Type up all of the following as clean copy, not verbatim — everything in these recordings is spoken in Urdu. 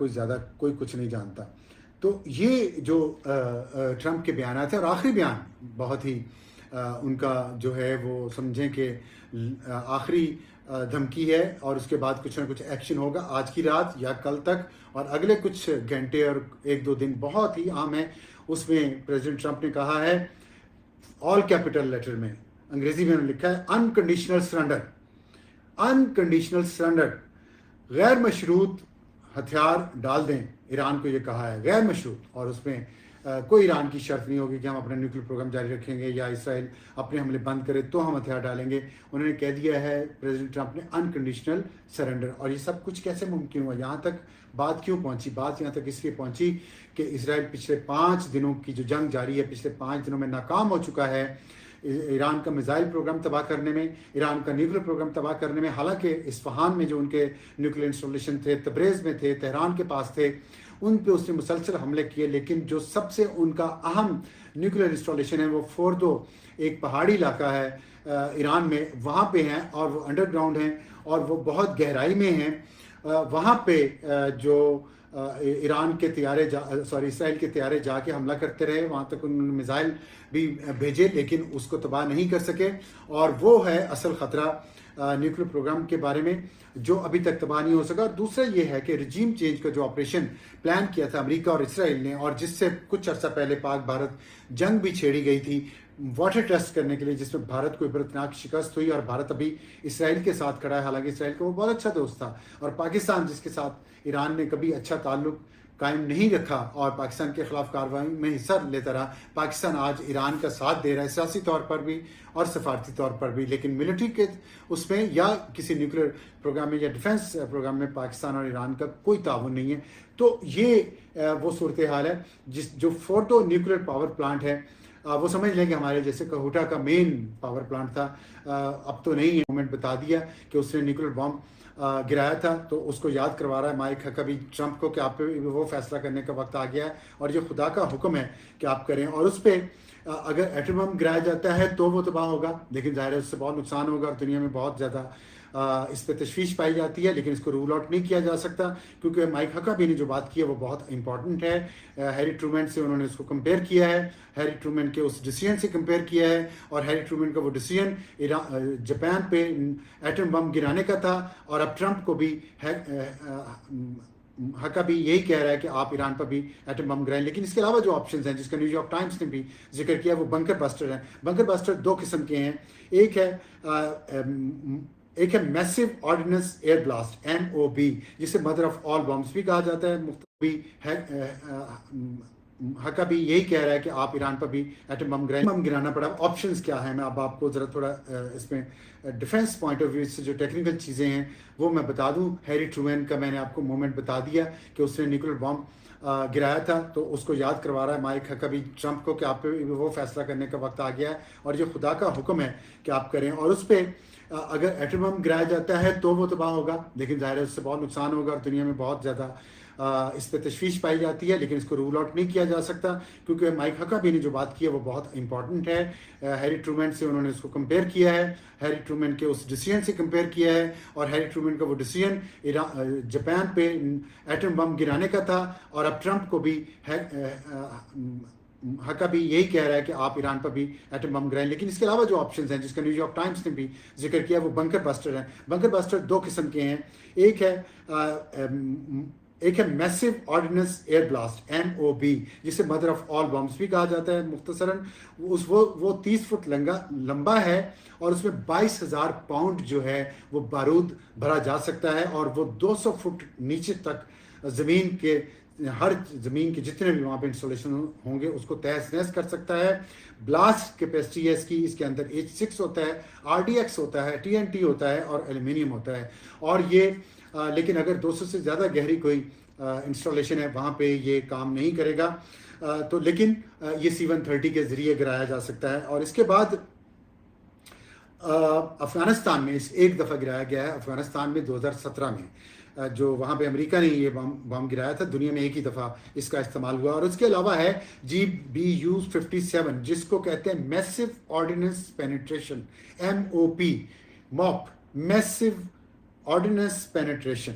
کوئی زیادہ کوئی کچھ نہیں جانتا. تو یہ جو ٹرمپ کے بیانات ہیں, اور آخری بیان بہت ہی ان کا جو ہے وہ سمجھیں کہ آخری دھمکی ہے, اور اس کے بعد کچھ نہ کچھ ایکشن ہوگا آج کی رات یا کل تک, اور اگلے کچھ گھنٹے اور ایک دو دن بہت ہی اہم ہے. اس میں پریزیڈنٹ ٹرمپ نے کہا ہے آل کیپٹل لیٹر میں, انگریزی میں انہوں نے لکھا ہے انکنڈیشنل سرنڈر. انکنڈیشنل سرنڈر, غیر مشروط ہتھیار ڈال دیں, ایران کو یہ کہا ہے غیر مشروط, اور اس میں کوئی ایران کی شرط نہیں ہوگی کہ ہم اپنا نیوکلیر پروگرام جاری رکھیں گے یا اسرائیل اپنے حملے بند کرے تو ہم ہتھیار ڈالیں گے. انہوں نے کہہ دیا ہے پریزیڈنٹ ٹرمپ نے انکنڈیشنل سرنڈر. اور یہ سب کچھ کیسے ممکن ہوا, یہاں تک بات کیوں پہنچی؟ بات یہاں تک اس لیے پہنچی کہ اسرائیل پچھلے 5 دنوں کی جو جنگ جاری ہے, پچھلے 5 دنوں میں ناکام ہو چکا ہے ایران کا میزائل پروگرام تباہ کرنے میں, ایران کا نیوکلیر پروگرام تباہ کرنے میں. حالانکہ اصفہان میں جو ان کے نیوکلیر انسٹالیشن تھے, تبریز میں تھے, تہران کے پاس تھے, ان پہ اس نے مسلسل حملے کیے. لیکن جو سب سے ان کا اہم نیوکلیر انسٹالیشن ہے وہ فوردو, ایک پہاڑی علاقہ ہے ایران میں, وہاں پہ ہیں, اور وہ انڈر گراؤنڈ ہیں اور وہ بہت گہرائی میں ہیں. وہاں پہ جو ایران کے طیارے اسرائیل کے طیارے جا کے حملہ کرتے رہے, وہاں تک انہوں نے میزائل بھی بھیجے لیکن اس کو تباہ نہیں کر سکے. اور وہ ہے اصل خطرہ نیوکلیر پروگرام کے بارے میں جو ابھی تک تباہ نہیں ہو سکا. اور دوسرا یہ ہے کہ رجیم چینج کا جو آپریشن پلان کیا تھا امریکہ اور اسرائیل نے, اور جس سے کچھ عرصہ پہلے پاک بھارت جنگ بھی چھیڑی گئی تھی واٹر ٹیسٹ کرنے کے لیے, جس میں بھارت کو عبرتناک شکست ہوئی, اور بھارت ابھی اسرائیل کے ساتھ کھڑا ہے. حالانکہ اسرائیل کا وہ بہت اچھا دوست تھا, اور پاکستان جس کے ساتھ ایران نے کبھی اچھا تعلق قائم نہیں رکھا اور پاکستان کے خلاف کارروائی میں حصہ لیتا رہا, پاکستان آج ایران کا ساتھ دے رہا ہے سیاسی طور پر بھی اور سفارتی طور پر بھی. لیکن ملٹری کے اس میں یا کسی نیوکلیر پروگرام میں یا ڈیفنس پروگرام میں پاکستان اور ایران کا کوئی تعاون نہیں ہے. تو یہ وہ صورتحال ہے جو فورٹو نیوکلیر پاور پلانٹ ہے, وہ سمجھ لیں کہ ہمارے جیسے کہوٹا کا مین پاور پلانٹ تھا, اب تو نہیں ہے. گورنمنٹ بتا دیا کہ اس نے نیوکلیر بام گرایا تھا, تو اس کو یاد کروا رہا ہے مائک ہکبی ٹرمپ کو کہ آپ پہ وہ فیصلہ کرنے کا وقت آ گیا ہے, اور یہ خدا کا حکم ہے کہ آپ کریں. اور اس پہ اگر ایٹم بم گرایا جاتا ہے تو وہ تباہ ہوگا, لیکن ظاہر ہے اس سے بہت نقصان ہوگا, اور دنیا میں بہت زیادہ اس پہ تشویش پائی جاتی ہے. لیکن اس کو رول آؤٹ نہیں کیا جا سکتا, کیونکہ مائک ہکبی نے جو بات کی ہے وہ بہت امپورٹنٹ ہے. ہیری ٹرومین سے انہوں نے اس کو کمپیئر کیا ہے, ہیری ٹرومین کے اس ڈیسیژن سے کمپیئر کیا ہے, اور ہیری ٹرومین کا وہ ڈیسیژن جاپان پہ ایٹم بم گرانے کا تھا. اور اب ٹرمپ کو بھی ہکبی یہی کہہ رہا ہے کہ آپ ایران پر بھی ایٹم بم گرائیں. لیکن اس کے علاوہ جو آپشنز ہیں جس کا نیو یارک ٹائمز نے بھی ذکر کیا وہ بنکر بسٹر ہیں. بنکر بسٹر 2 قسم کے ہیں, ایک ہے میسو آرڈیننس ایئر بلاسٹ MOB, جسے مدر آف آل بمز بھی کہا جاتا ہے. ہکبی یہی کہہ رہا ہے کہ آپ ایران پر بھی ایٹم بم گرانا پڑا. آپشنز کیا ہیں, میں اب آپ کو ذرا تھوڑا اس میں ڈیفنس پوائنٹ آف ویو سے جو ٹیکنیکل چیزیں ہیں وہ میں بتا دوں. ہیری ٹرومین کا میں نے آپ کو مومنٹ بتا دیا کہ اس نے نیوکلیر بام گرایا تھا, تو اس کو یاد کروا رہا ہے مائک ہکبی ٹرمپ کو کہ آپ پہ وہ فیصلہ کرنے کا وقت آ گیا ہے, اور یہ خدا کا حکم ہے کہ آپ کریں. اور اس پہ اگر ایٹم بم گرایا جاتا ہے تو وہ تباہ ہوگا, لیکن ظاہر ہے اس سے بہت نقصان ہوگا, اور دنیا میں بہت زیادہ اس پہ تشویش پائی جاتی ہے. لیکن اس کو رول آؤٹ نہیں کیا جا سکتا, کیونکہ مائک ہکبی نے جو بات کی ہے وہ بہت امپورٹنٹ ہے. ہیری ٹرومین سے انہوں نے اس کو کمپیئر کیا ہے, ہیری ٹرومین کے اس ڈیسیژن سے کمپیئر کیا ہے, اور ہیری ٹرومین کا وہ ڈیسیژن جاپان پہ ایٹم بم گرانے کا تھا. اور اب ٹرمپ کو بھی ہکبی یہی کہہ رہا ہے کہ آپ ایران پر بھی ایٹم بم گرائیں. لیکن اس کے علاوہ جو آپشنز ہیں جس کا نیو یارک ٹائمز نے بھی ذکر کیا وہ بنکر بسٹر ہیں. بنکر بسٹر 2 قسم کے ہیں, ایک ہے میسو آرڈیننس ایئر بلاسٹ MOB, جسے مدر آف آل بمز بھی کہا جاتا ہے مختصراً. وہ 30 فٹ لمبا ہے, اور اس میں 22,000 پاؤنڈ جو ہے وہ بارود بھرا جا سکتا ہے, اور وہ 200 فٹ نیچے تک زمین کے جتنے بھی وہاں پہ انسٹالیشن ہوں گے اس کو تہس نہس کر سکتا ہے. بلاسٹ کیپیسٹی ہے اس کے اندر H6 ہوتا ہے, RDX ہوتا ہے, TNT ہوتا ہے, اور ایلومینیم ہوتا ہے. اور یہ لیکن اگر 200 سے زیادہ گہری کوئی انسٹالیشن ہے وہاں پہ یہ کام نہیں کرے گا, تو لیکن یہ C-130 کے ذریعے گرایا جا سکتا ہے. اور اس کے بعد افغانستان میں ایک دفعہ گرایا گیا ہے, افغانستان میں 2017 میں جو وہاں پہ امریکہ نے یہ بم گرایا تھا. دنیا میں ایک ہی دفعہ اس کا استعمال ہوا. اور اس کے علاوہ ہے GBU-57 جس کو کہتے ہیں میسو آرڈیننس پینیٹریشن MOP میسو آرڈیننس پینیٹریشن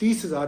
30,000